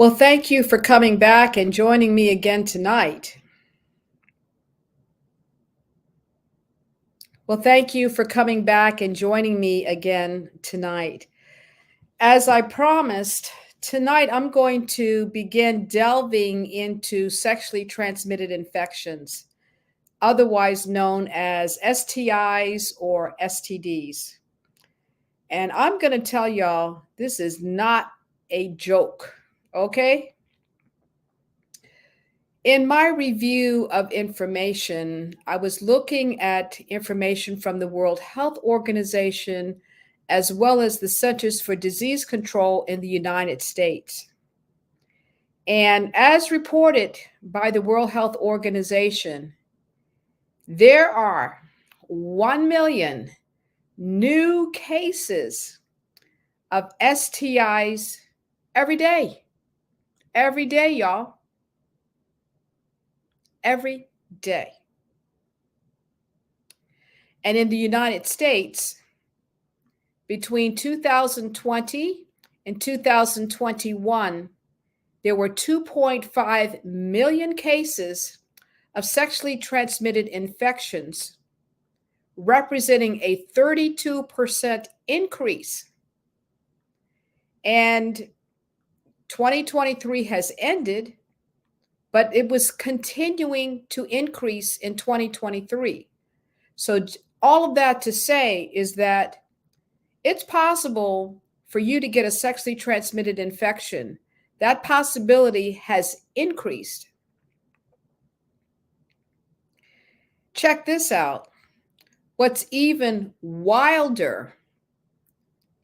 Well, thank you for coming back and joining me again tonight. Well, thank you for coming back and joining me again tonight. As I promised, tonight I'm going to begin delving into sexually transmitted infections, otherwise known as STIs or STDs. And I'm going to tell y'all, this is not a joke, okay? In my review of information, I was looking at information from the World Health Organization as well as the Centers for Disease Control in the United States. And as reported by the World Health Organization, there are 1 million new cases of STIs every day. Every day, y'all. Every day. And in the United States, between 2020 and 2021, there were 2.5 million cases of sexually transmitted infections, representing a 32% increase. And 2023 has ended, but it was continuing to increase in 2023. So all of that to say is that it's possible for you to get a sexually transmitted infection. That possibility has increased. Check this out. What's even wilder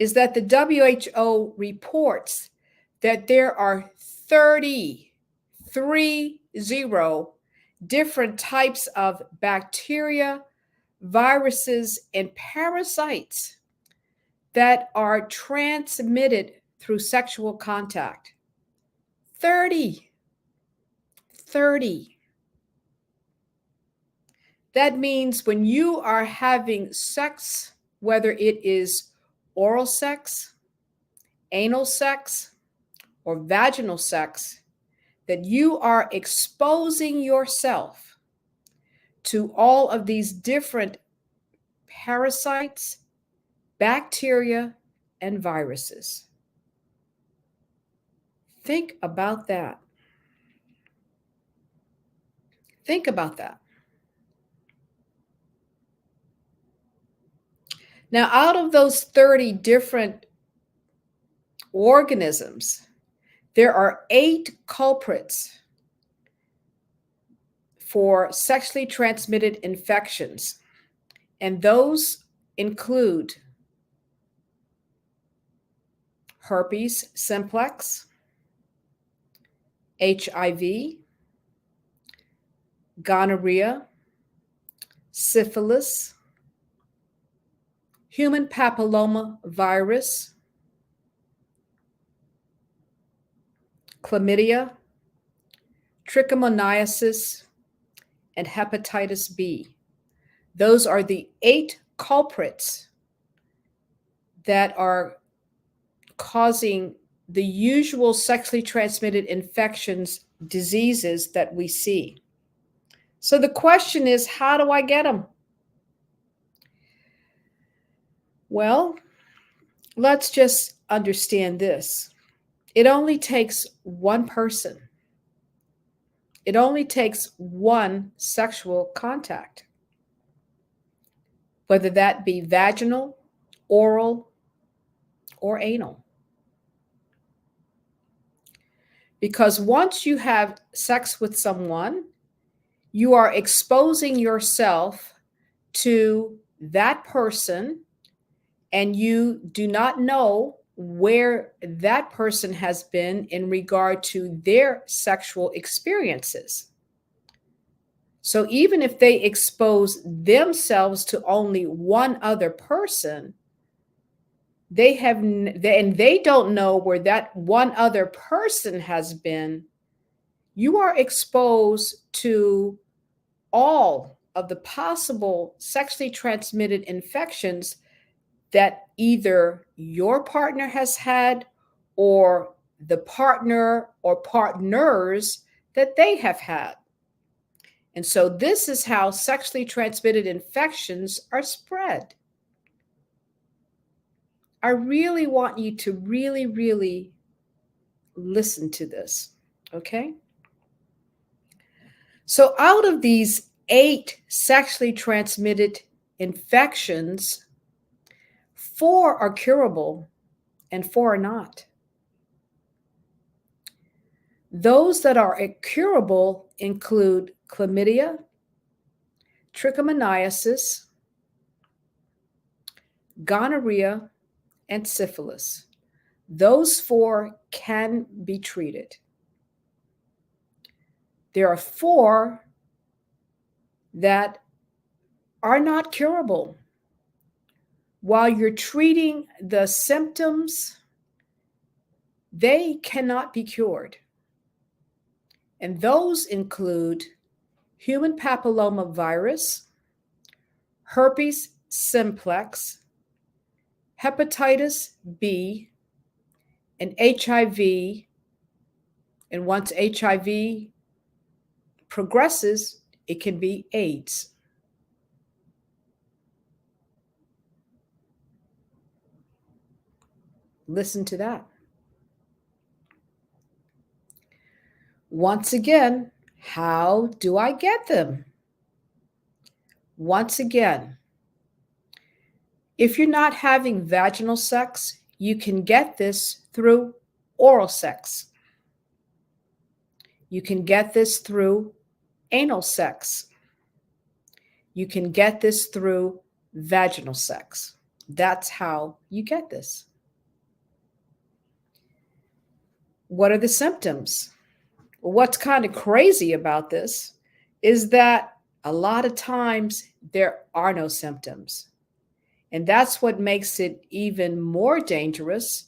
is that the WHO reports that there are 30 different types of bacteria, viruses, and parasites that are transmitted through sexual contact. 30. That means when you are having sex, whether it is oral sex, anal sex, or vaginal sex, that you are exposing yourself to all of these different parasites, bacteria, and viruses. Think about that. Think about that. Now, out of those 30 different organisms, there are 8 culprits for sexually transmitted infections, and those include herpes simplex, HIV, gonorrhea, syphilis, human papilloma virus, chlamydia, trichomoniasis, and hepatitis B. Those are the 8 culprits that are causing the usual sexually transmitted infections, diseases that we see. So the question is, how do I get them? Well, let's just understand this. It only takes one person. It only takes one sexual contact, whether that be vaginal, oral, or anal. Because once you have sex with someone, you are exposing yourself to that person, and you do not know where that person has been in regard to their sexual experiences. So even if they expose themselves to only one other person, they don't know where that one other person has been. You are exposed to all of the possible sexually transmitted infections that either your partner has had or the partner or partners that they have had. And so this is how sexually transmitted infections are spread. I really want you to really listen to this, okay? So out of these 8 sexually transmitted infections, 4 are curable and 4 are not. Those that are incurable include chlamydia, trichomoniasis, gonorrhea, and syphilis. Those 4 can be treated. There are 4 that are not curable. While you're treating the symptoms, they cannot be cured. And those include human papilloma virus, herpes simplex, hepatitis B, and HIV. And once HIV progresses, it can be AIDS. Listen to that. Once again, how do I get them? Once again, if you're not having vaginal sex, you can get this through oral sex. You can get this through anal sex. You can get this through vaginal sex. That's how you get this. What are the symptoms? Well, what's kind of crazy about this is that a lot of times there are no symptoms. And that's what makes it even more dangerous,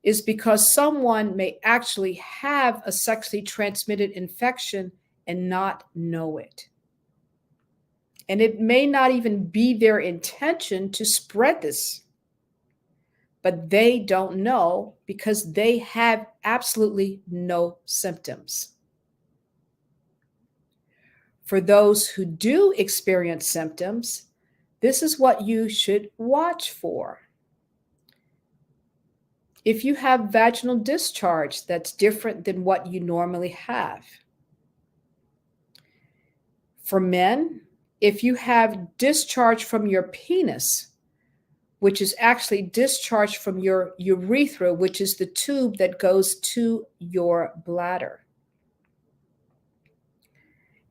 is because someone may actually have a sexually transmitted infection and not know it. And it may not even be their intention to spread this, but they don't know because they have absolutely no symptoms. For those who do experience symptoms, this is what you should watch for. If you have vaginal discharge that's different than what you normally have. For men, if you have discharge from your penis, which is actually discharge from your urethra, which is the tube that goes to your bladder.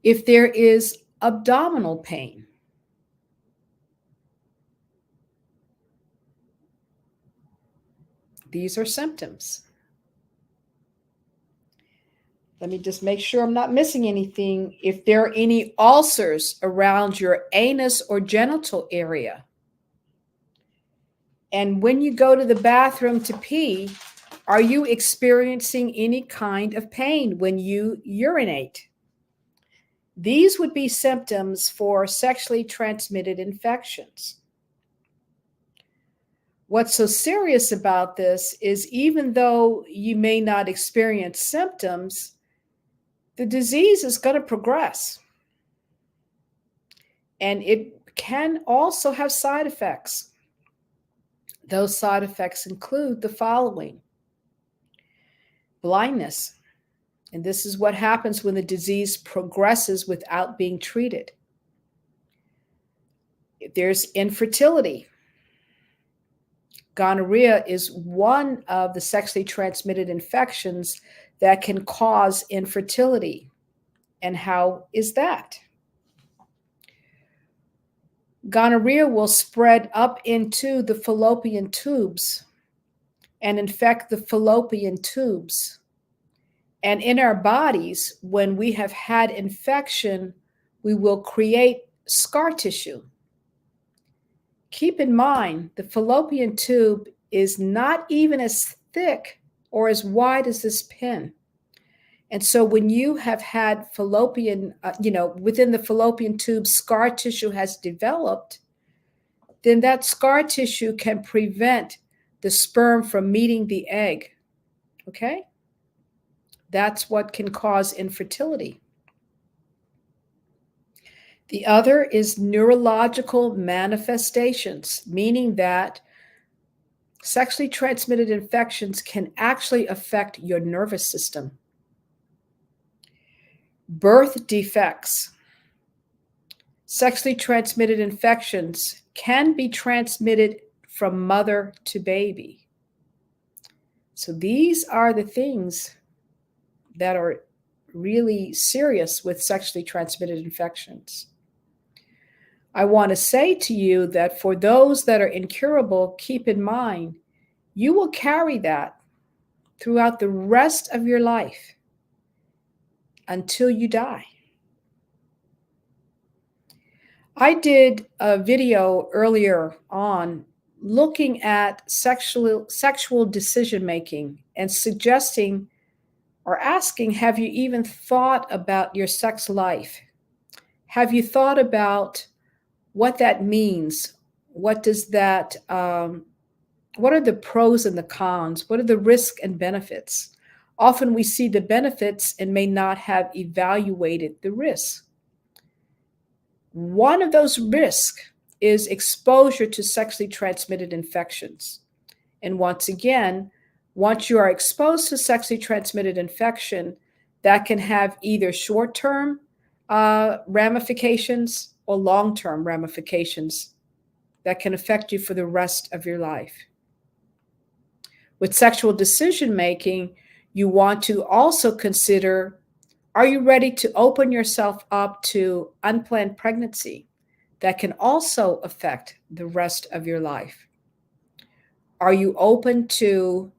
If there is abdominal pain, these are symptoms. Let me just make sure I'm not missing anything. If there are any ulcers around your anus or genital area, and when you go to the bathroom to pee, are you experiencing any kind of pain when you urinate? These would be symptoms for sexually transmitted infections. What's so serious about this is even though you may not experience symptoms, the disease is going to progress. And it can also have side effects. Those side effects include the following: blindness. And this is what happens when the disease progresses without being treated. There's infertility. Gonorrhea is one of the sexually transmitted infections that can cause infertility. And how is that? Gonorrhea will spread up into the fallopian tubes and infect the fallopian tubes. And in our bodies, when we have had infection, we will create scar tissue. Keep in mind, the fallopian tube is not even as thick or as wide as this pin. And so when you have had fallopian, within the fallopian tube, scar tissue has developed, then that scar tissue can prevent the sperm from meeting the egg. Okay? That's what can cause infertility. The other is neurological manifestations, meaning that sexually transmitted infections can actually affect your nervous system. Birth defects. Sexually transmitted infections can be transmitted from mother to baby. So these are the things that are really serious with sexually transmitted infections. I want to say to you that for those that are incurable, keep in mind, you will carry that throughout the rest of your life until you die. I did a video earlier on looking at sexual decision making and suggesting or asking, have you even thought about your sex life? Have you thought about what that means? What does that, what are the pros and the cons? What are the risks and benefits? Often we see the benefits and may not have evaluated the risks. One of those risks is exposure to sexually transmitted infections. And once again, once you are exposed to sexually transmitted infection, that can have either short-term ramifications or long-term ramifications that can affect you for the rest of your life. With sexual decision making, you want to also consider, are you ready to open yourself up to unplanned pregnancy that can also affect the rest of your life? Are you open to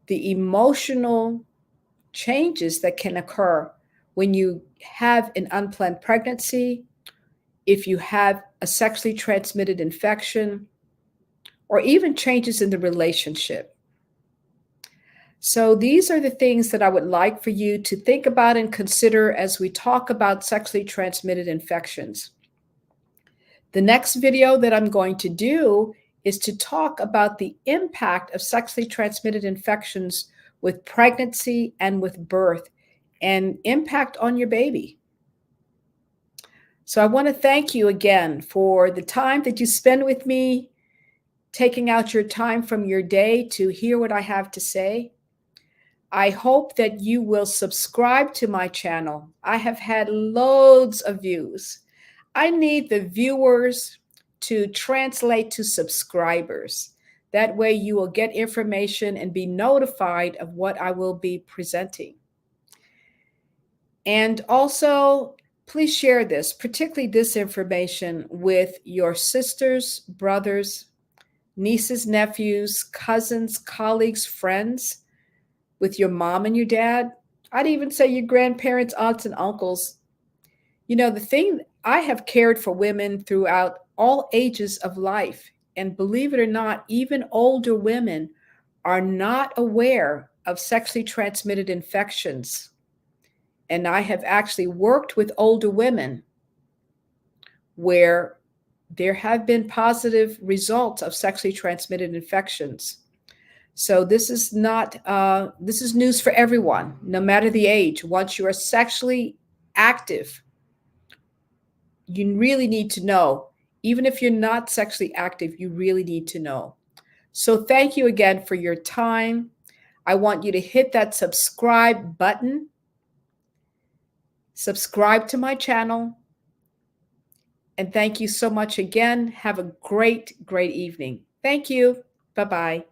the emotional changes that can occur when you have an unplanned pregnancy, if you have a sexually transmitted infection, or even changes in the relationship? So these are the things that I would like for you to think about and consider as we talk about sexually transmitted infections. The next video that I'm going to do is to talk about the impact of sexually transmitted infections with pregnancy and with birth and impact on your baby. So I want to thank you again for the time that you spend with me, taking out your time from your day to hear what I have to say. I hope that you will subscribe to my channel. I have had loads of views. I need the viewers to translate to subscribers. That way you will get information and be notified of what I will be presenting. And also, please share this, particularly this information, with your sisters, brothers, nieces, nephews, cousins, colleagues, friends, with your mom and your dad. I'd even say your grandparents, aunts, and uncles. You know, the thing, I have cared for women throughout all ages of life. And believe it or not, even older women are not aware of sexually transmitted infections. And I have actually worked with older women where there have been positive results of sexually transmitted infections. So this is not, this is news for everyone, no matter the age. Once you are sexually active, you really need to know. Even if you're not sexually active, you really need to know. So thank you again for your time. I want you to hit that subscribe button. Subscribe to my channel. And thank you so much again. Have a great, great evening. Thank you. Bye-bye.